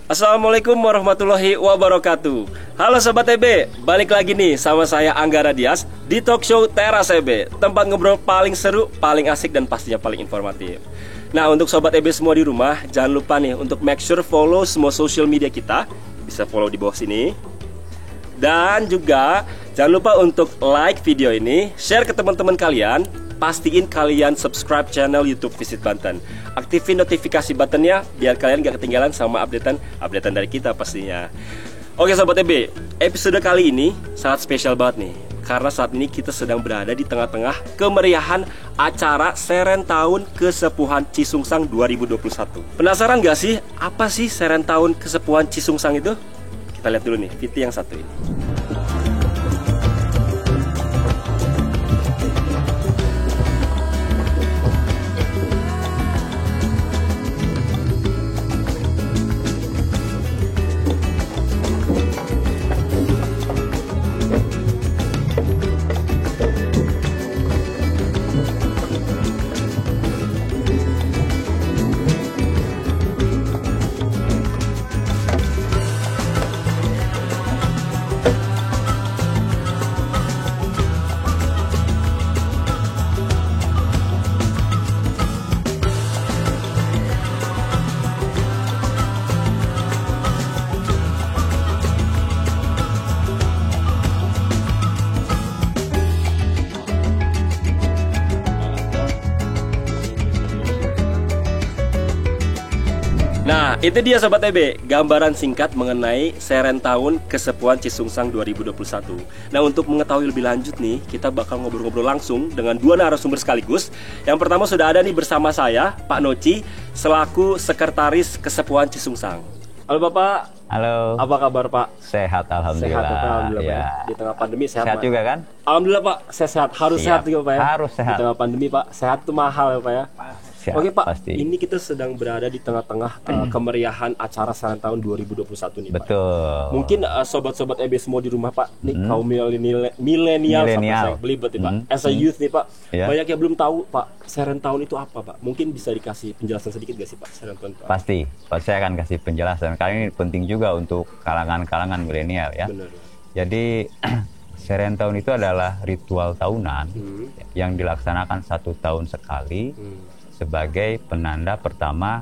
Assalamualaikum warahmatullahi wabarakatuh. Halo Sobat EB, balik lagi nih sama saya Anggara Dias di talk show Teras EB, tempat ngobrol paling seru, paling asik dan pastinya paling informatif. Nah, untuk Sobat EB semua di rumah, jangan lupa nih untuk make sure follow semua social media kita. Bisa follow di bawah sini. Dan juga jangan lupa untuk like video ini, share ke teman-teman kalian. Pastiin kalian subscribe channel YouTube Visit Banten. Aktifin notifikasi buttonnya biar kalian gak ketinggalan sama updatean dari kita pastinya. Oke Sobat EB, episode kali ini sangat spesial banget nih, karena saat ini kita sedang berada di tengah-tengah kemeriahan acara Seren Tahun Kesepuhan Cisungsang 2021. Penasaran gak sih apa sih Seren Tahun Kesepuhan Cisungsang itu? Kita lihat dulu nih video yang satu ini. Nah, itu dia Sobat EB, gambaran singkat mengenai Seren Tahun Kesepuhan Cisungsang 2021. Nah, untuk mengetahui lebih lanjut nih, kita bakal ngobrol-ngobrol langsung dengan dua narasumber sekaligus. Yang pertama sudah ada nih bersama saya, Pak Noci, selaku Sekretaris Kesepuhan Cisungsang. Halo Bapak. Halo. Apa kabar Pak? Sehat alhamdulillah. Sehat alhamdulillah ya. Pak. Di tengah pandemi sehat. Sehat juga kan? Alhamdulillah Pak, saya sehat. Harus sehat juga Pak ya. Harus sehat. Di tengah pandemi Pak, sehat itu mahal ya Pak ya. Siap, Oke Pak, pasti. ini kita sedang berada di tengah-tengah kemeriahan acara Seren Tahun 2021 nih Pak. Betul. Mungkin sobat-sobat EB semua di rumah Pak, nih kaum milenial sampai saya belibet nih Pak. As a youth nih Pak, Ya. banyak yang belum tahu Pak, Seren Tahun itu apa Pak? Mungkin bisa dikasih penjelasan sedikit gak sih Pak, Seren Tahun itu apa? Pasti. Saya akan kasih penjelasan. Kali ini penting juga untuk kalangan-kalangan milenial ya. Benar. Jadi Seren Tahun itu adalah ritual tahunan yang dilaksanakan 1 tahun sekali sebagai penanda pertama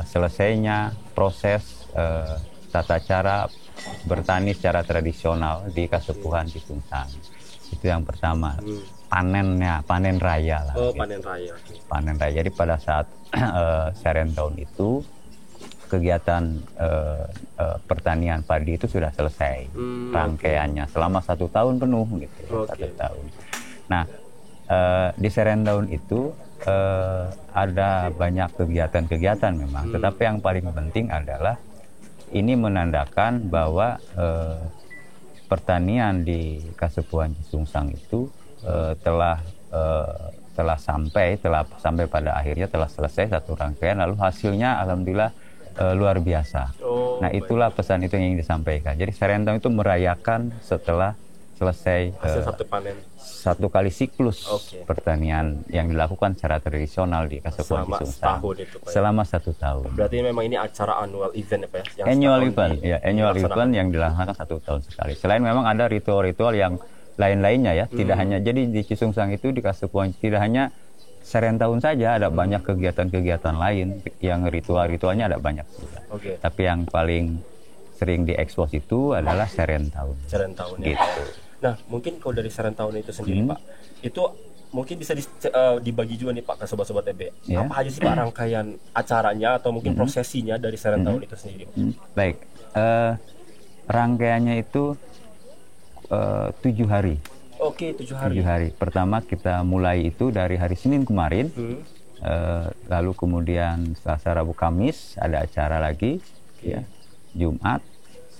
selesainya proses tata cara bertani secara tradisional di Kasepuhan Cisungsang. Itu yang pertama. Panen raya lah. Oh, gitu. panen raya. Panen raya. Jadi pada saat Seren Tahun itu kegiatan pertanian padi itu sudah selesai rangkaiannya selama 1 tahun penuh gitu. 1 tahun. Nah, di Seren Tahun itu ada banyak kegiatan-kegiatan memang, tetapi yang paling penting adalah ini menandakan bahwa pertanian di Kasepuhan Cisungsang itu telah sampai pada akhirnya telah selesai satu rangkaian, lalu hasilnya alhamdulillah luar biasa. Nah, itulah pesan itu yang ingin disampaikan. Jadi Seren Tahun itu merayakan setelah selesai hasil satu panen. Satu kali siklus pertanian yang dilakukan secara tradisional di Kasepuhan Cisungsang selama 1 tahun. Berarti memang ini acara annual event ya Pak ya? Annual event yang dilaksanakan 1 tahun sekali. Selain memang ada ritual-ritual yang lain-lainnya ya, tidak hanya jadi di Cisungsang itu di Kasepuhan tidak hanya Seren Tahun saja, ada banyak kegiatan-kegiatan lain yang ritual-ritualnya ada banyak juga. Tapi yang paling sering diekspos itu adalah Seren Tahun. Seren Tahun ya. Gitu. Nah, mungkin kalau dari Seren Tahun itu sendiri Pak, itu mungkin bisa dibagi juga nih Pak ke sobat-sobat EB. Apa aja sih Pak rangkaian acaranya atau mungkin prosesinya dari Seren Tahun itu sendiri Pak? Baik, rangkaiannya itu 7 hari. Oke, 7 hari. 7 hari. Pertama kita mulai itu dari hari Senin kemarin, lalu kemudian Selasa, Rabu, Kamis ada acara lagi, ya. Jumat,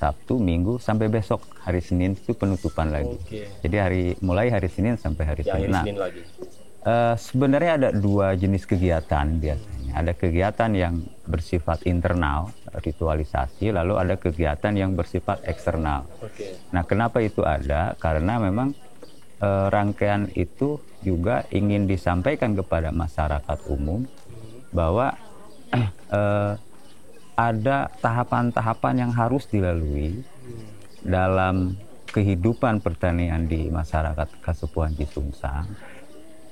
Sabtu, Minggu sampai besok hari Senin itu penutupan lagi. Jadi mulai hari Senin sampai hari Senin. Senin lagi. Sebenarnya ada 2 jenis kegiatan biasanya. Ada kegiatan yang bersifat internal, ritualisasi, lalu ada kegiatan yang bersifat eksternal. Nah, kenapa itu ada? Karena memang rangkaian itu juga ingin disampaikan kepada masyarakat umum bahwa ada tahapan-tahapan yang harus dilalui dalam kehidupan pertanian di masyarakat Kasepuhan Cisungsang.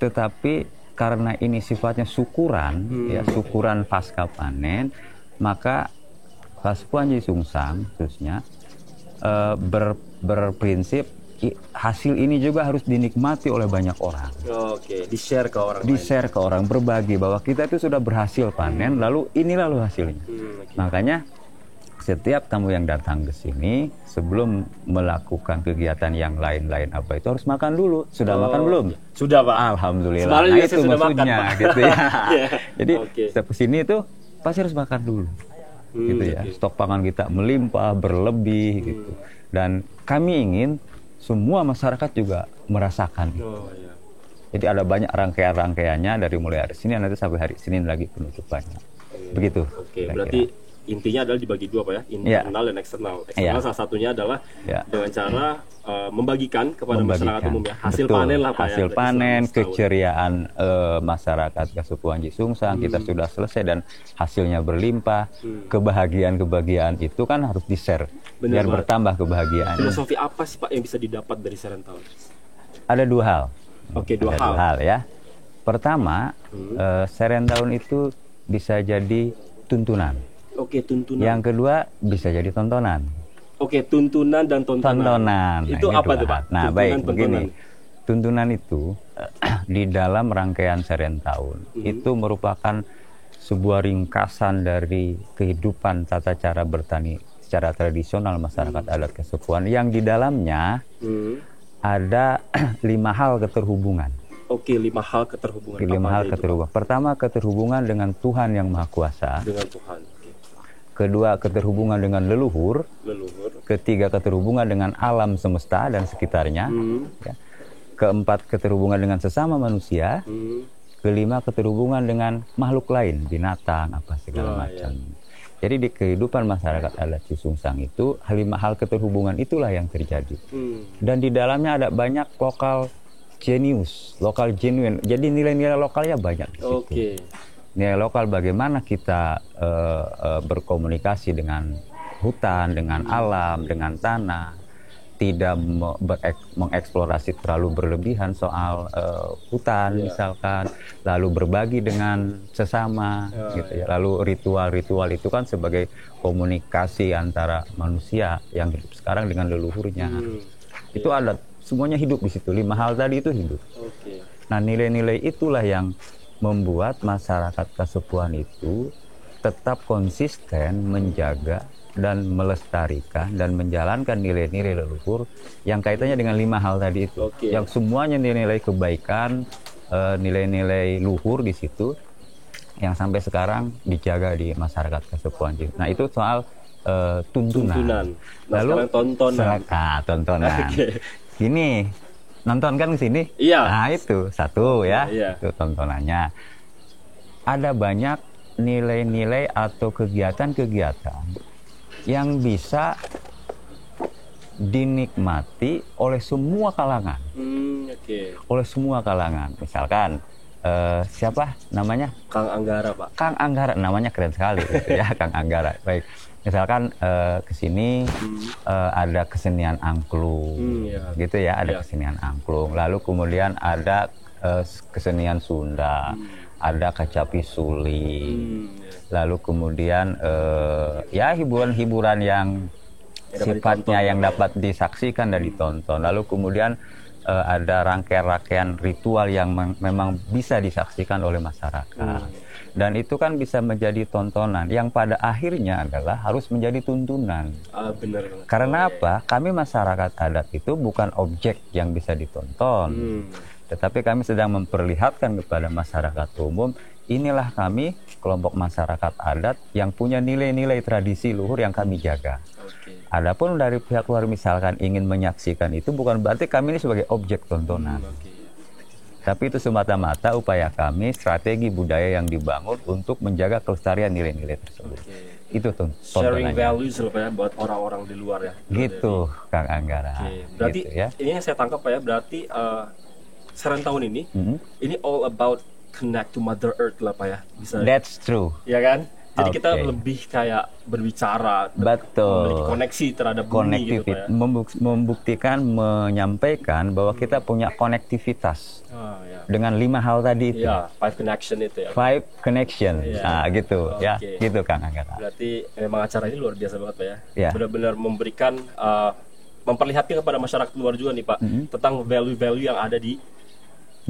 Tetapi karena ini sifatnya syukuran, ya syukuran pasca panen, maka Kasepuhan Cisungsang khususnya berprinsip hasil ini juga harus dinikmati oleh banyak orang. Oke, di-share ke orang Di-share ke orang, berbagi bahwa kita itu sudah berhasil panen, lalu inilah lo hasilnya. Makanya setiap tamu yang datang ke sini sebelum melakukan kegiatan yang lain-lain apa itu harus makan dulu. Sudah makan belum? Sudah, Pak. Alhamdulillah. Semalam Nah, juga itu saya sudah maksudnya makan, Pak. gitu ya. Jadi setiap kesini itu pasti harus makan dulu. Gitu ya. Stok pangan kita melimpah, berlebih gitu. Dan kami ingin semua masyarakat juga merasakan itu. Jadi ada banyak rangkaian-rangkaiannya dari mulai hari Senin nanti sampai hari Senin lagi penutupannya. Begitu. Oke, berarti intinya adalah dibagi dua, Pak ya, internal dan eksternal. Eksternal salah satunya adalah dengan cara membagikan kepada masyarakat umum ya, hasil panen lah, Pak. Hasil panen, keceriaan masyarakat Kasepuhan Cisungsang kita sudah selesai dan hasilnya berlimpah. Kebahagiaan itu kan harus di-share biar bertambah kebahagiaan. Filosofi apa sih, Pak, yang bisa didapat dari Serentahun? Ada dua hal. Oke, dua hal ya. Pertama, Serentahun itu bisa jadi tuntunan. Oke, tuntunan. Yang kedua bisa jadi tontonan. Oke, tuntunan dan tontonan. Itu nah, apa tuh, Pak? Nah, tuntunan, baik begini. Tuntunan itu di dalam rangkaian Serentahun itu merupakan sebuah ringkasan dari kehidupan tata cara bertani secara tradisional masyarakat adat Kasepuhan yang di dalamnya ada 5 hal keterhubungan. Oke, 5 hal keterhubungan. 5 hal keterhubungan. Pertama, keterhubungan dengan Tuhan Yang Maha Kuasa. Dengan Tuhan. Kedua, keterhubungan dengan leluhur. Ketiga, keterhubungan dengan alam semesta dan sekitarnya. Ya. Keempat, keterhubungan dengan sesama manusia. Kelima, keterhubungan dengan makhluk lain, binatang, apa segala macam. Jadi di kehidupan masyarakat adat Cisungsang itu 5 hal keterhubungan itulah yang terjadi. Dan di dalamnya ada banyak lokal genius, lokal genuine. Jadi nilai-nilai lokalnya banyak di situ. Nilai lokal bagaimana kita berkomunikasi dengan hutan, dengan alam, dengan tanah, tidak mengeksplorasi terlalu berlebihan soal hutan misalkan, lalu berbagi dengan sesama gitu ya. Lalu ritual-ritual itu kan sebagai komunikasi antara manusia yang hidup sekarang dengan leluhurnya. Itu ada, semuanya hidup di situ. 5 hal tadi itu hidup. Nah, nilai-nilai itulah yang membuat masyarakat Kasepuhan itu tetap konsisten menjaga dan melestarikan dan menjalankan nilai-nilai leluhur yang kaitannya dengan 5 hal tadi itu. Yang semuanya nilai-nilai kebaikan, nilai-nilai luhur di situ yang sampai sekarang dijaga di masyarakat Kasepuhan. Nah, itu soal tuntunan. Lalu tontonan. Tontonan. Ini nonton kan ke sini? Iya. Nah, itu satu ya. Itu tontonannya. Ada banyak nilai-nilai atau kegiatan-kegiatan yang bisa dinikmati oleh semua kalangan. Oleh semua kalangan. Misalkan siapa namanya? Kang Anggara, Pak. Kang Anggara, namanya keren sekali gitu ya, Kang Anggara. Baik. Misalkan ke sini ada kesenian angklung, gitu ya, ada kesenian angklung. Lalu kemudian ada kesenian Sunda, ada kacapi suling. Lalu kemudian ya hiburan-hiburan yang sifatnya yang dapat disaksikan dan ditonton. Lalu kemudian ada rangkaian-rangkaian ritual yang memang bisa disaksikan oleh masyarakat. Dan itu kan bisa menjadi tontonan yang pada akhirnya adalah harus menjadi tuntunan. Benar. Karena apa? Kami masyarakat adat itu bukan objek yang bisa ditonton. Tetapi kami sedang memperlihatkan kepada masyarakat umum, inilah kami, kelompok masyarakat adat yang punya nilai-nilai tradisi luhur yang kami jaga. Adapun dari pihak luar misalkan ingin menyaksikan itu, bukan berarti kami ini sebagai objek tontonan. Tapi itu semata-mata upaya kami, strategi budaya yang dibangun untuk menjaga kelestarian nilai-nilai tersebut. Itu sharing values ya, buat orang-orang di luar ya. Gitu, Kang Anggara. Berarti gitu, ya. ini yang saya tangkap Pak ya, berarti Serentahun ini, ini all about connect to Mother Earth lah Pak ya. Bisa. That's true. Ya kan? Jadi kita Oke. lebih kayak berbicara, Betul. memiliki koneksi terhadap bumi gitu Pak ya. Membuktikan, menyampaikan bahwa kita punya konektivitas Ya. dengan 5 hal tadi itu. Iya, five connection itu ya. Five connection. Iya. Nah, gitu ya. Oke. Gitu Kang Anggara. Berarti memang acara ini luar biasa banget Pak ya. Iya. Benar-benar memberikan memperlihatkan kepada masyarakat luar juga nih Pak tentang value-value yang ada di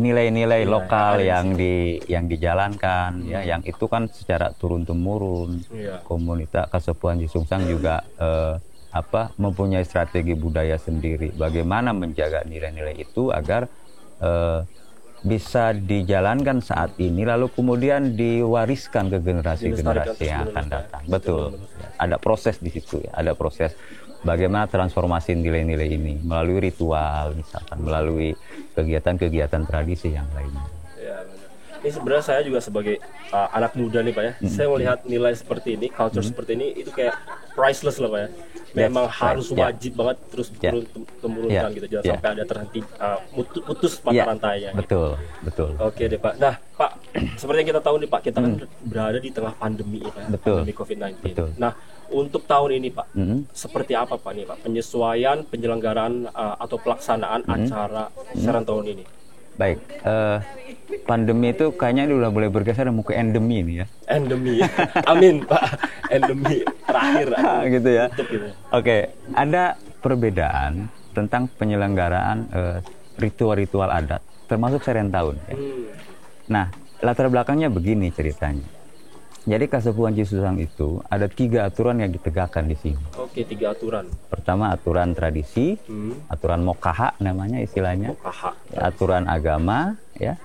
Nilai-nilai Iya, lokal yang ada yang dijalankan ya, yang itu kan secara turun temurun. Iya. Komunitas Kasepuhan Jisungsang juga mempunyai strategi budaya sendiri. Bagaimana menjaga nilai-nilai itu agar bisa dijalankan saat ini, lalu kemudian diwariskan ke generasi-generasi yang akan datang. Betul. Ada proses di situ ya, ada proses bagaimana transformasi nilai-nilai ini melalui ritual, misalkan melalui kegiatan-kegiatan tradisi yang lainnya. Ya, benar. Ini sebenarnya saya juga sebagai anak muda nih Pak ya, saya melihat nilai seperti ini, culture seperti ini itu kayak priceless lah Pak ya. Memang harus wajib banget terus temurunkan gitu, jangan sampai ada terhenti putus mata rantainya. Betul, betul. Oke deh Pak. Nah Pak, seperti yang kita tahu nih Pak, kita kan berada di tengah pandemi ya, Betul. pandemi COVID-19. Betul. Nah untuk tahun ini Pak, seperti apa Pak nih Pak penyesuaian penyelenggaraan atau pelaksanaan acara Serentau tahun ini? Baik, pandemi itu kayaknya udah boleh bergeser mau ke endemi ini ya. Endemi, amin Pak. Endemi terakhir. Gitu ya. Gitu. Oke, ada perbedaan tentang penyelenggaraan ritual-ritual adat, termasuk Serentahun. Ya. Nah, latar belakangnya begini ceritanya. Jadi Kasepuhan Jisungsang itu ada 3 aturan yang ditegakkan di sini. Oke, 3 aturan. Pertama aturan tradisi, aturan mokaha namanya istilahnya, Mokaha. aturan agama, ya,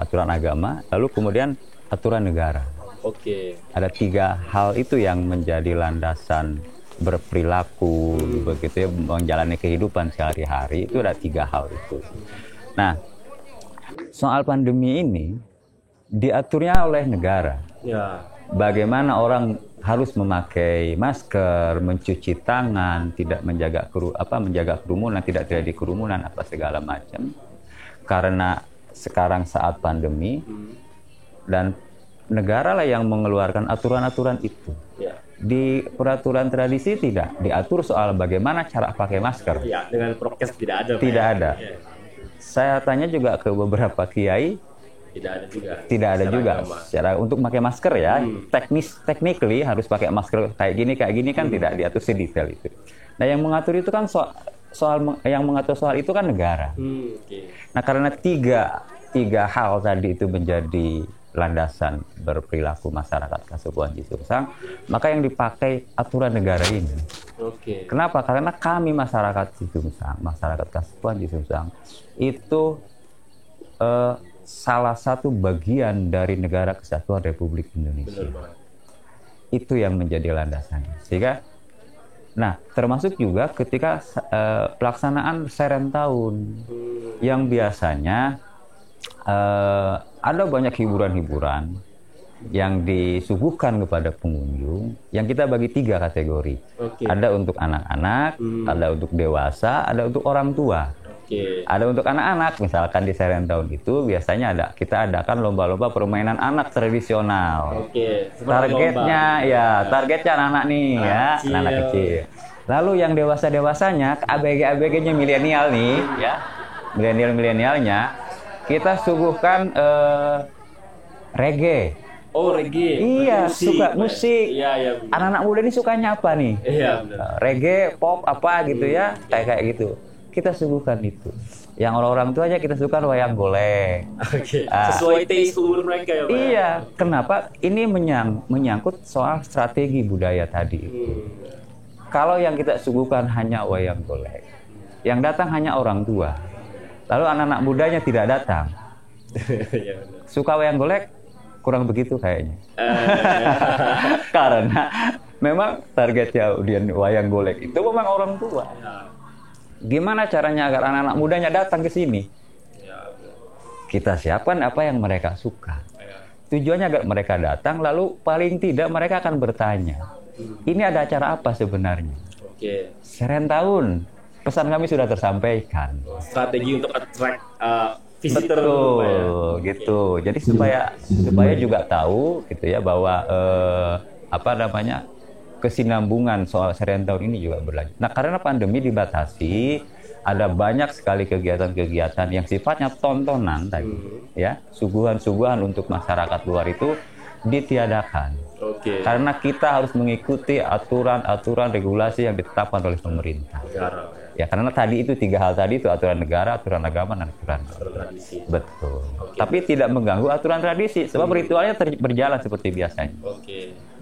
aturan agama, lalu kemudian aturan negara. Oke. Ada 3 hal itu yang menjadi landasan berperilaku, begitu ya, menjalani kehidupan sehari-hari. Itu ada 3 hal itu. Nah, soal pandemi ini diaturnya oleh negara. Ya. Bagaimana orang harus memakai masker, mencuci tangan, tidak menjaga kerumunan, tidak terjadi kerumunan apa segala macam. Karena sekarang saat pandemi dan negara lah yang mengeluarkan aturan-aturan itu. Ya. Di peraturan tradisi tidak diatur soal bagaimana cara pakai masker. Ya, dengan prokes tidak ada. Pak, Tidak ya? ada. Ya. Saya tanya juga ke beberapa kiai, Tidak ada juga. tidak ada Secara juga agama. secara untuk pakai masker ya, technically harus pakai masker kayak gini kan tidak diatur sedetail itu. Nah, yang mengatur itu kan yang mengatur soal itu kan negara. Oke. Nah, karena tiga hal tadi itu menjadi landasan berperilaku masyarakat Kasepuhan Jisungsang, maka yang dipakai aturan negara ini. Oke. Kenapa? Karena kami masyarakat Jisungsang, masyarakat Kasepuhan Jisungsang itu salah satu bagian dari Negara Kesatuan Republik Indonesia. Benar banget. Itu yang menjadi landasannya. Sehingga, nah termasuk juga ketika pelaksanaan Serentahun yang biasanya ada banyak hiburan-hiburan yang disuguhkan kepada pengunjung, yang kita bagi 3 kategori. Oke. Ada untuk anak-anak, ada untuk dewasa, ada untuk orang tua. Oke. Ada untuk anak-anak, misalkan di Serentahun itu biasanya kita adakan lomba-lomba permainan anak tradisional. Oke. Targetnya anak-anak nih ya, kecil. anak kecil. Lalu yang dewasa-dewasanya, ABG-ABG-nya milenial nih ya, milenialnya kita suguhkan reggae. Oh, reggae. Iya, Musik, suka Pak. musik. Iya, iya. Anak-anak muda ini sukanya apa nih? Iya, benar. Reggae, pop apa gitu ya, kayak gitu. Kita suguhkan itu. Yang orang-orang tua aja kita suka wayang golek. Oke. Sesuai taste umur mereka ya, Pak. Iya, kenapa? Ini menyangkut soal strategi budaya tadi. Kalau yang kita suguhkan hanya wayang golek, yang datang hanya orang tua, lalu anak-anak mudanya tidak datang, Iya, benar. suka wayang golek, kurang begitu kayaknya. Karena memang targetnya wayang golek itu memang orang tua. Gimana caranya agar anak-anak mudanya datang ke sini? Kita siapkan apa yang mereka suka. Tujuannya agar mereka datang, lalu paling tidak mereka akan bertanya, ini ada acara apa sebenarnya? Oke. Serentahun, pesan kami sudah tersampaikan. Strategi untuk attract visitor betul gitu. Jadi supaya juga tahu gitu ya bahwa apa namanya kesinambungan soal Serentau ini juga berlanjut. Nah, karena pandemi dibatasi, ada banyak sekali kegiatan-kegiatan yang sifatnya tontonan tadi, ya, suguhan-suguhan untuk masyarakat luar itu ditiadakan. Karena kita harus mengikuti aturan-aturan regulasi yang ditetapkan oleh pemerintah. Ya, karena tadi itu 3 hal tadi itu aturan negara, aturan agama, dan aturan tradisi. Betul. Tapi tidak mengganggu aturan tradisi, sebab ritualnya berjalan seperti biasanya.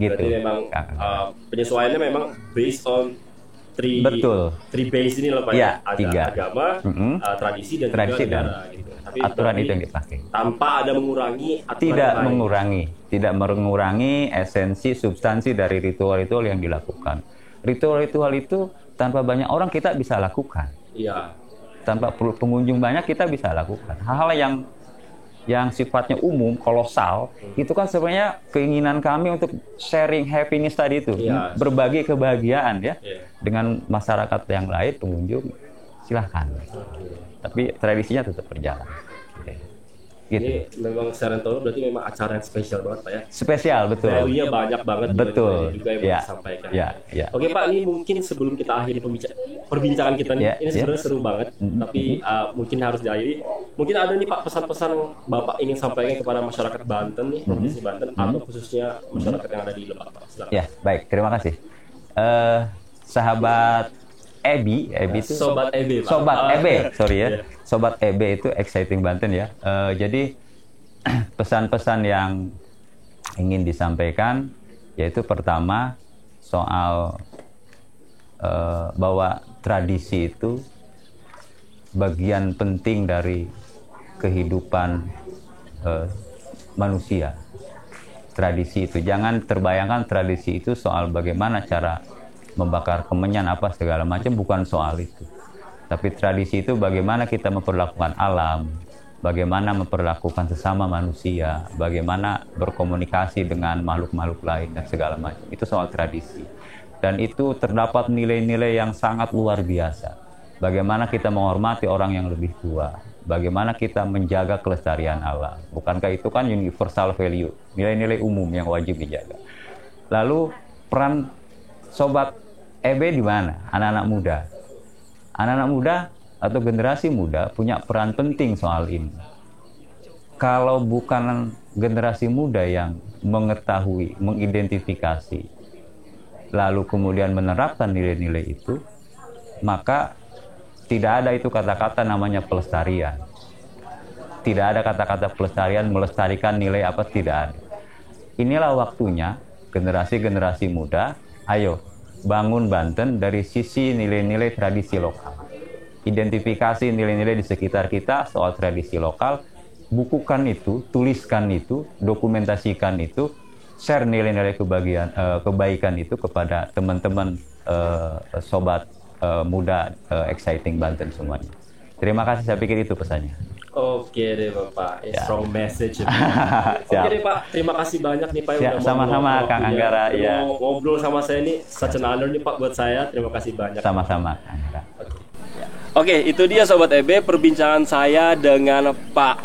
Gitu. Berarti memang penyesuaiannya memang based on three base ini loh Pak. Ya, ada 3. agama, tradisi dan juga negara. Gitu. Tapi aturan itu yang dipakai. Tanpa ada mengurangi aturan tidak mengurangi esensi substansi dari ritual-ritual yang dilakukan. Ritual-ritual itu tanpa banyak orang kita bisa lakukan. Iya. Tanpa pengunjung banyak kita bisa lakukan. Hal-hal yang sifatnya umum, kolosal, itu kan sebenarnya keinginan kami untuk sharing happiness tadi itu, berbagi kebahagiaan ya dengan masyarakat yang lain, pengunjung, silahkan. Tapi tradisinya tetap berjalan. Gitu. Ini memang Serentau berarti memang acara yang spesial banget Pak ya. Spesial, betul. Value-nya banyak banget. Betul. Juga yang disampaikan. Oke Pak, ini mungkin sebelum kita akhiri perbincangan kita nih, ini sebenarnya seru banget. Tapi mungkin harus diakhiri. Mungkin ada nih Pak pesan-pesan Bapak ingin sampaikan kepada masyarakat Banten nih, provinsi Banten, atau khususnya masyarakat yang ada di Lebak Pak. Silakan. Ya, baik. Terima kasih. Sahabat Ebi itu Sobat EB, Pak. Sobat EB, sorry ya. Sobat EB itu Exciting Banten ya. Jadi pesan-pesan yang ingin disampaikan yaitu pertama soal bahwa tradisi itu bagian penting dari kehidupan manusia. Tradisi itu jangan terbayangkan tradisi itu soal bagaimana cara membakar kemenyan apa segala macam, bukan soal itu. Tapi tradisi itu bagaimana kita memperlakukan alam, bagaimana memperlakukan sesama manusia, bagaimana berkomunikasi dengan makhluk-makhluk lain dan segala macam. Itu soal tradisi. Dan itu terdapat nilai-nilai yang sangat luar biasa. Bagaimana kita menghormati orang yang lebih tua, bagaimana kita menjaga kelestarian alam. Bukankah itu kan universal value, nilai-nilai umum yang wajib dijaga. Lalu peran Sobat EB di mana? Anak-anak muda. Anak-anak muda atau generasi muda punya peran penting soal ini. Kalau bukan generasi muda yang mengetahui, mengidentifikasi, lalu kemudian menerapkan nilai-nilai itu, maka tidak ada itu kata-kata namanya pelestarian. Tidak ada kata-kata pelestarian, melestarikan nilai apa, tidak ada. Inilah waktunya generasi-generasi muda, ayo bangun Banten dari sisi nilai-nilai tradisi lokal. Identifikasi nilai-nilai di sekitar kita soal tradisi lokal, bukukan itu, tuliskan itu, dokumentasikan itu, share nilai-nilai kebaikan itu kepada teman-teman sobat muda Exciting Banten semuanya. Terima kasih, saya pikir itu pesannya. Oke deh Bapak, strong message. Oke deh Pak, terima kasih banyak nih Pak. Sama-sama Kang Anggara. Ya. Ngobrol sama saya nih, such an honor nih Pak buat saya. Terima kasih banyak. Sama-sama Kang Anggara. Oke, itu dia Sobat EB perbincangan saya dengan Pak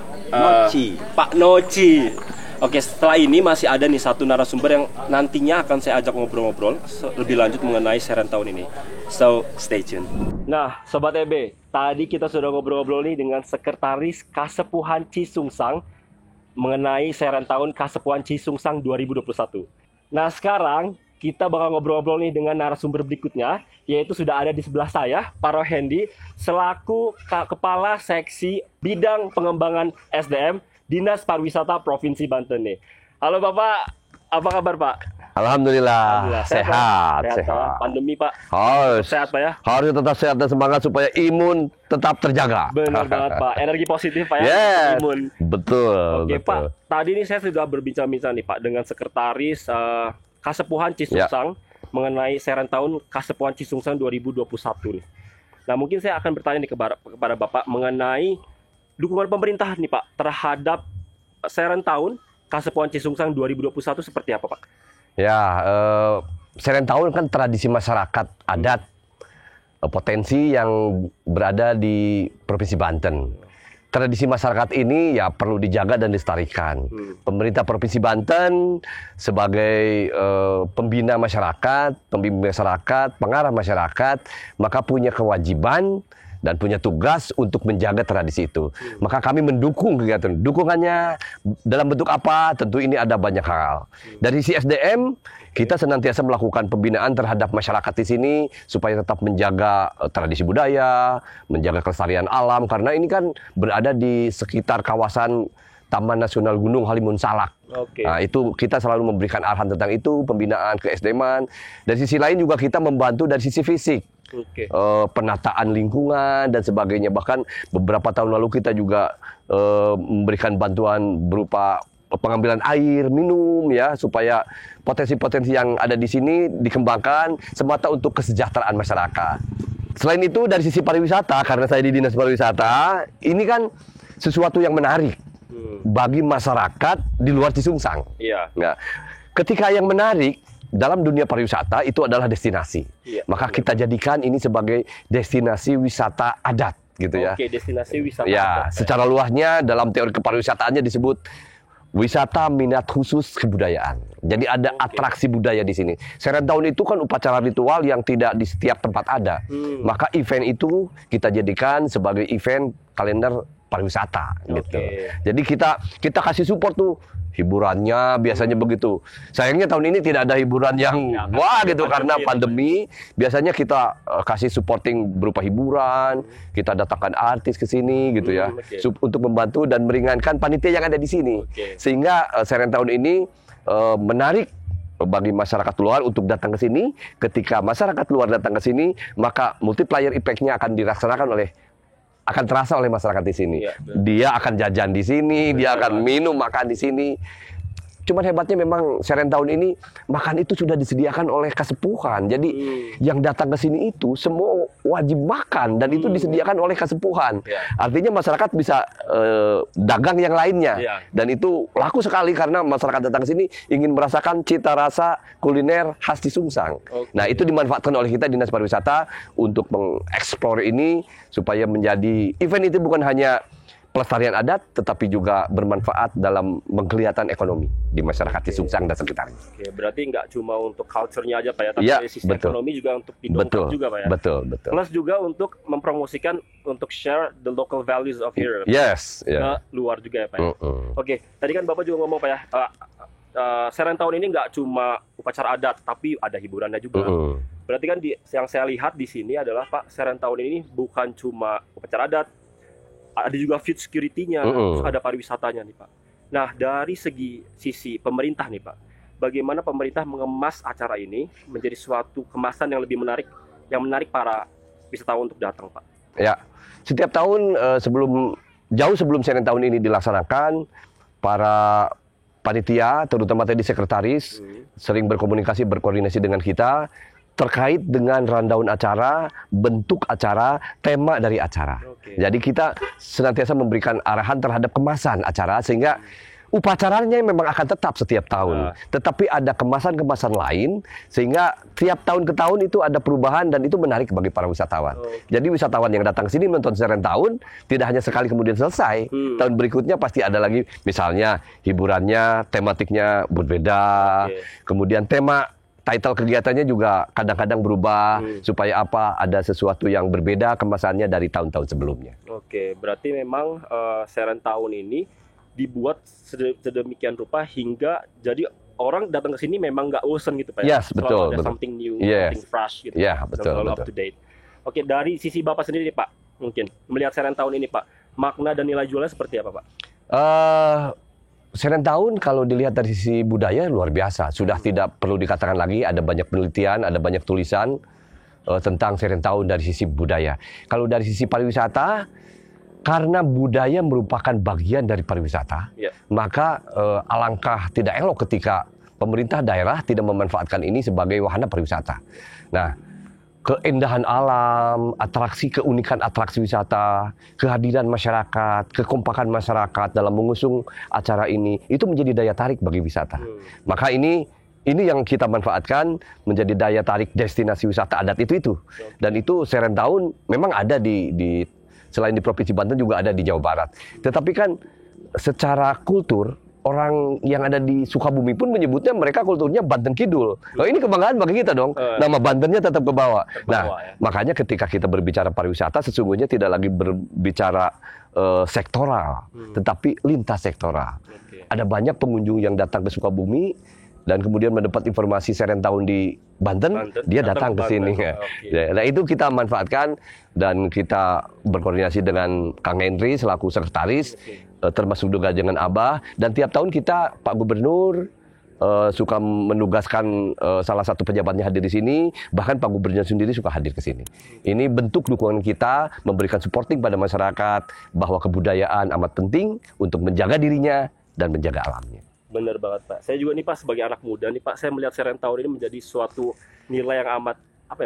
Noci. Oke, setelah ini masih ada nih satu narasumber yang nantinya akan saya ajak ngobrol-ngobrol lebih lanjut mengenai Serentau ini. So, stay tune. Nah, Sobat EB, tadi kita sudah ngobrol-ngobrol nih dengan Sekretaris Kasepuhan Cisungsang mengenai Serentau Kasepuhan Cisungsang 2021. Nah, sekarang kita bakal ngobrol-ngobrol nih dengan narasumber berikutnya, yaitu sudah ada di sebelah saya, Pak Rohendi, selaku Kepala Seksi Bidang Pengembangan SDM Dinas Pariwisata Provinsi Banten nih. Halo Bapak, apa kabar Pak? Alhamdulillah, sehat. Pandemi Pak. Sehat Pak ya? Harus tetap sehat dan semangat supaya imun tetap terjaga. Benar banget Pak, energi positif Pak ya, yes, imun. Betul. Oke betul. Pak, tadi ini saya sudah berbincang-bincang nih Pak dengan Sekretaris Kasepuhan Cisungsang mengenai Serentau Kasepuhan Cisungsang 2021 nih. Nah mungkin saya akan bertanya nih kepada Bapak mengenai dukungan pemerintah nih Pak terhadap Serentau Kasepuhan Cisungsang 2021 seperti apa Pak? Ya, Serentau kan tradisi masyarakat adat potensi yang berada di Provinsi Banten. tradisi masyarakat ini ya perlu dijaga dan dilestarikan. Pemerintah Provinsi Banten sebagai pembina masyarakat, pembimbing masyarakat, pengarah masyarakat, maka punya kewajiban dan punya tugas untuk menjaga tradisi itu. Maka kami mendukung kegiatan. Dukungannya dalam bentuk apa? Tentu ini ada banyak hal. Dari sisi SDM, kita senantiasa melakukan pembinaan terhadap masyarakat di sini supaya tetap menjaga tradisi budaya, menjaga kelestarian alam, karena ini kan berada di sekitar kawasan Taman Nasional Gunung Halimun Salak. Nah, itu kita selalu memberikan arahan tentang itu, pembinaan ke SDM. Dari sisi lain juga kita membantu dari sisi fisik. Penataan lingkungan dan sebagainya. Bahkan beberapa tahun lalu kita juga memberikan bantuan berupa pengambilan air minum ya, supaya potensi-potensi yang ada di sini dikembangkan semata untuk kesejahteraan masyarakat. Selain itu dari sisi pariwisata, karena saya di Dinas Pariwisata, ini kan sesuatu yang menarik bagi masyarakat di luar Cisungsang. Nah, ketika yang menarik dalam dunia pariwisata itu adalah destinasi. Maka kita jadikan ini sebagai destinasi wisata adat gitu ya. Destinasi wisata adat. Secara luasnya dalam teori kepariwisataannya disebut wisata minat khusus kebudayaan. Jadi ada atraksi budaya di sini. Serentahun itu kan upacara ritual yang tidak di setiap tempat ada. Maka event itu kita jadikan sebagai event kalender pariwisata gitu. Jadi kita kasih support tuh. Hiburannya biasanya begitu. Sayangnya tahun ini tidak ada hiburan yang wah gitu karena pandemi. Biasanya kita kasih supporting berupa hiburan, kita datangkan artis ke sini gitu ya, untuk membantu dan meringankan panitia yang ada di sini. Sehingga Serentahun ini menarik bagi masyarakat luar untuk datang ke sini. Ketika masyarakat luar datang ke sini, maka multiplier effect-nya akan terasa oleh masyarakat di sini. Dia akan jajan di sini, dia akan minum makan di sini. Cuman hebatnya memang Serentahun ini makan itu sudah disediakan oleh kasepuhan. Jadi yang datang ke sini itu semua wajib makan dan itu disediakan oleh kasepuhan. Artinya masyarakat bisa dagang yang lainnya. Dan itu laku sekali karena masyarakat datang ke sini ingin merasakan cita rasa kuliner khas Cisungsang. Nah, itu dimanfaatkan oleh kita Dinas Pariwisata untuk mengeksplor ini supaya menjadi event itu bukan hanya pelestarian adat, tetapi juga bermanfaat dalam penglihatan ekonomi di masyarakat Cisungsang dan sekitarnya. Berarti nggak cuma untuk culture-nya aja Pak ya, tapi dari sisi ekonomi juga untuk didongkrak juga Pak ya. Betul. Plus juga untuk mempromosikan, untuk share the local values of here. Ke luar juga ya Pak ya. Tadi kan Bapak juga ngomong Pak ya, Serentahun ini nggak cuma upacara adat, tapi ada hiburannya juga. Berarti kan yang saya lihat di sini adalah Pak, Serentahun ini bukan cuma upacara adat, ada juga food security-nya, terus ada pariwisatanya nih Pak. Nah, dari sisi pemerintah nih Pak, bagaimana pemerintah mengemas acara ini menjadi suatu kemasan yang lebih menarik, yang menarik para wisatawan untuk datang Pak? Ya, setiap tahun jauh sebelum Serentahun ini dilaksanakan, para panitia, terutama tadi sekretaris, sering berkoordinasi dengan kita, terkait dengan rundown acara, bentuk acara, tema dari acara. Jadi kita senantiasa memberikan arahan terhadap kemasan acara sehingga upacaranya memang akan tetap setiap tahun. Tetapi ada kemasan-kemasan lain sehingga tiap tahun ke tahun itu ada perubahan dan itu menarik bagi para wisatawan. Jadi wisatawan yang datang ke sini menonton Serentahun tidak hanya sekali kemudian selesai. Tahun berikutnya pasti ada lagi, misalnya hiburannya, tematiknya berbeda. Kemudian title kegiatannya juga kadang-kadang berubah supaya ada sesuatu yang berbeda kemasannya dari tahun-tahun sebelumnya. Berarti memang Serentahun ini dibuat sedemikian rupa hingga jadi orang datang ke sini memang nggak bosan gitu Pak. Betul. Ada something new, something fresh gitu. Betul. Up to date. Dari sisi Bapak sendiri Pak, mungkin melihat Serentahun ini Pak, makna dan nilai jualnya seperti apa Pak? Serentahun kalau dilihat dari sisi budaya luar biasa. Sudah tidak perlu dikatakan lagi, ada banyak penelitian, ada banyak tulisan tentang Serentahun dari sisi budaya. Kalau dari sisi pariwisata, karena budaya merupakan bagian dari pariwisata, maka alangkah tidak elok ketika pemerintah daerah tidak memanfaatkan ini sebagai wahana pariwisata. Nah, keindahan alam, keunikan atraksi wisata, kehadiran masyarakat, kekompakan masyarakat dalam mengusung acara ini, itu menjadi daya tarik bagi wisata. Maka ini yang kita manfaatkan menjadi daya tarik destinasi wisata adat itu. Dan itu Serentahun memang ada di selain di Provinsi Banten juga ada di Jawa Barat. Tetapi kan secara kultur orang yang ada di Sukabumi pun menyebutnya mereka kulturnya Banten Kidul. Oh, ini kebanggaan bagi kita dong. Nama Bantennya tetap ke bawah. Nah, makanya ketika kita berbicara pariwisata sesungguhnya tidak lagi berbicara sektoral, tetapi lintas sektoral. Ada banyak pengunjung yang datang ke Sukabumi dan kemudian mendapat informasi Serentahun di Banten, dia datang ke sini. Nah, itu kita manfaatkan dan kita berkoordinasi dengan Kang Henry selaku sekretaris, termasuk juga dengan Abah. Dan tiap tahun kita, Pak Gubernur suka menugaskan salah satu pejabatnya hadir di sini, bahkan Pak Gubernur sendiri suka hadir ke sini. Ini bentuk dukungan kita memberikan supporting pada masyarakat bahwa kebudayaan amat penting untuk menjaga dirinya dan menjaga alamnya. Benar banget Pak. Saya juga nih Pak sebagai anak muda nih Pak, saya melihat Serentahun ini menjadi suatu nilai yang amat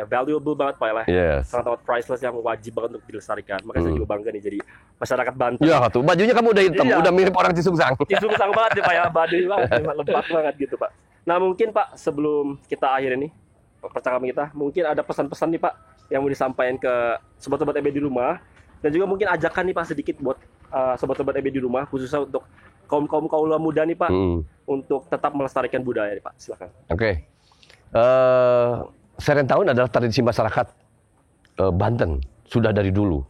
valuable banget Pak lah. Sangat amat priceless yang wajib banget untuk dilestarikan. Makanya saya juga bangga nih jadi masyarakat Banten. Ya tuh, bajunya kamu udah hitam, udah mirip orang Cisungsang. Cisungsang banget nih Pak ya, baduy banget, lebat banget gitu Pak. Nah mungkin Pak sebelum kita akhir ini percakapan kita, mungkin ada pesan-pesan nih Pak yang mau disampaikan ke sobat-sobat EB di rumah dan juga mungkin ajakan nih Pak sedikit buat sobat-sobat EB di rumah khususnya untuk kaula muda nih Pak untuk tetap melestarikan budaya nih Pak. Silakan. Oke. Serentahun adalah tradisi masyarakat Banten sudah dari dulu.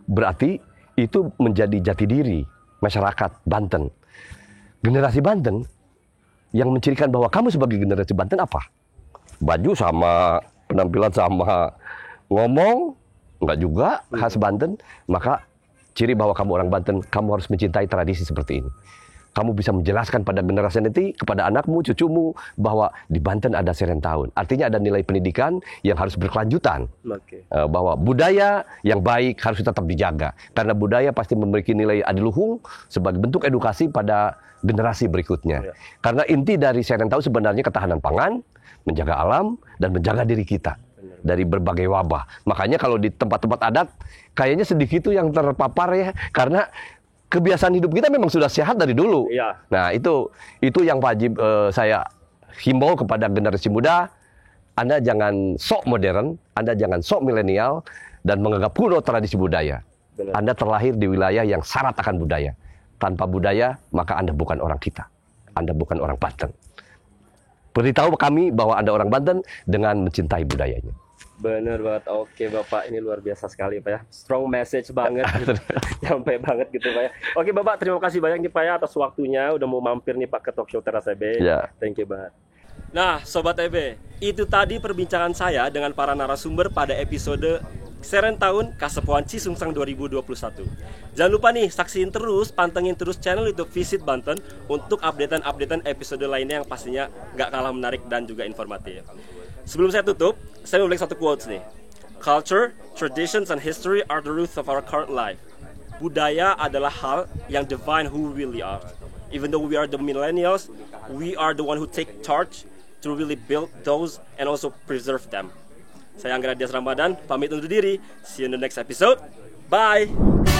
Berarti itu menjadi jati diri masyarakat Banten. Generasi Banten yang mencirikan bahwa kamu sebagai generasi Banten apa? Baju sama, penampilan sama, ngomong enggak juga khas Banten, maka ciri bahwa kamu orang Banten, kamu harus mencintai tradisi seperti ini. Kamu bisa menjelaskan pada generasi nanti, kepada anakmu, cucumu, bahwa di Banten ada Serentahun. Artinya ada nilai pendidikan yang harus berkelanjutan. Bahwa budaya yang baik harus tetap dijaga. Karena budaya pasti memiliki nilai adiluhung sebagai bentuk edukasi pada generasi berikutnya. Karena inti dari Serentahun sebenarnya ketahanan pangan, menjaga alam, dan menjaga diri kita dari berbagai wabah. Makanya kalau di tempat-tempat adat, kayaknya sedikit itu yang terpapar ya. Karena kebiasaan hidup kita memang sudah sehat dari dulu. Nah, itu yang wajib saya himbau kepada generasi muda. Anda jangan sok modern, Anda jangan sok milenial dan menganggap kuno tradisi budaya. Anda terlahir di wilayah yang syarat akan budaya. Tanpa budaya, maka Anda bukan orang kita. Anda bukan orang Banten. Beritahu kami bahwa Anda orang Banten dengan mencintai budayanya. Bener banget. Oke Bapak, ini luar biasa sekali Pak ya. Strong message banget. Sampai banget gitu Pak ya. Oke Bapak, terima kasih banyak nih Pak ya atas waktunya. Udah mau mampir nih Pak ke Talkshow Teras EB. Thank you banget. Nah Sobat EB, itu tadi perbincangan saya dengan para narasumber pada episode Serentahun Kasepuan Cisungsang 2021. Jangan lupa nih, saksiin terus, pantengin terus channel YouTube Visit Banten untuk updatean episode lainnya yang pastinya gak kalah menarik dan juga informatif. Sebelum saya tutup, saya mau beli satu quotes nih. Culture, traditions, and history are the roots of our current life. Budaya adalah hal yang define who we really are. Even though we are the millennials, we are the one who take charge to really build those and also preserve them. Saya Anggara Dias Ramadan, pamit undur diri. See you in the next episode. Bye!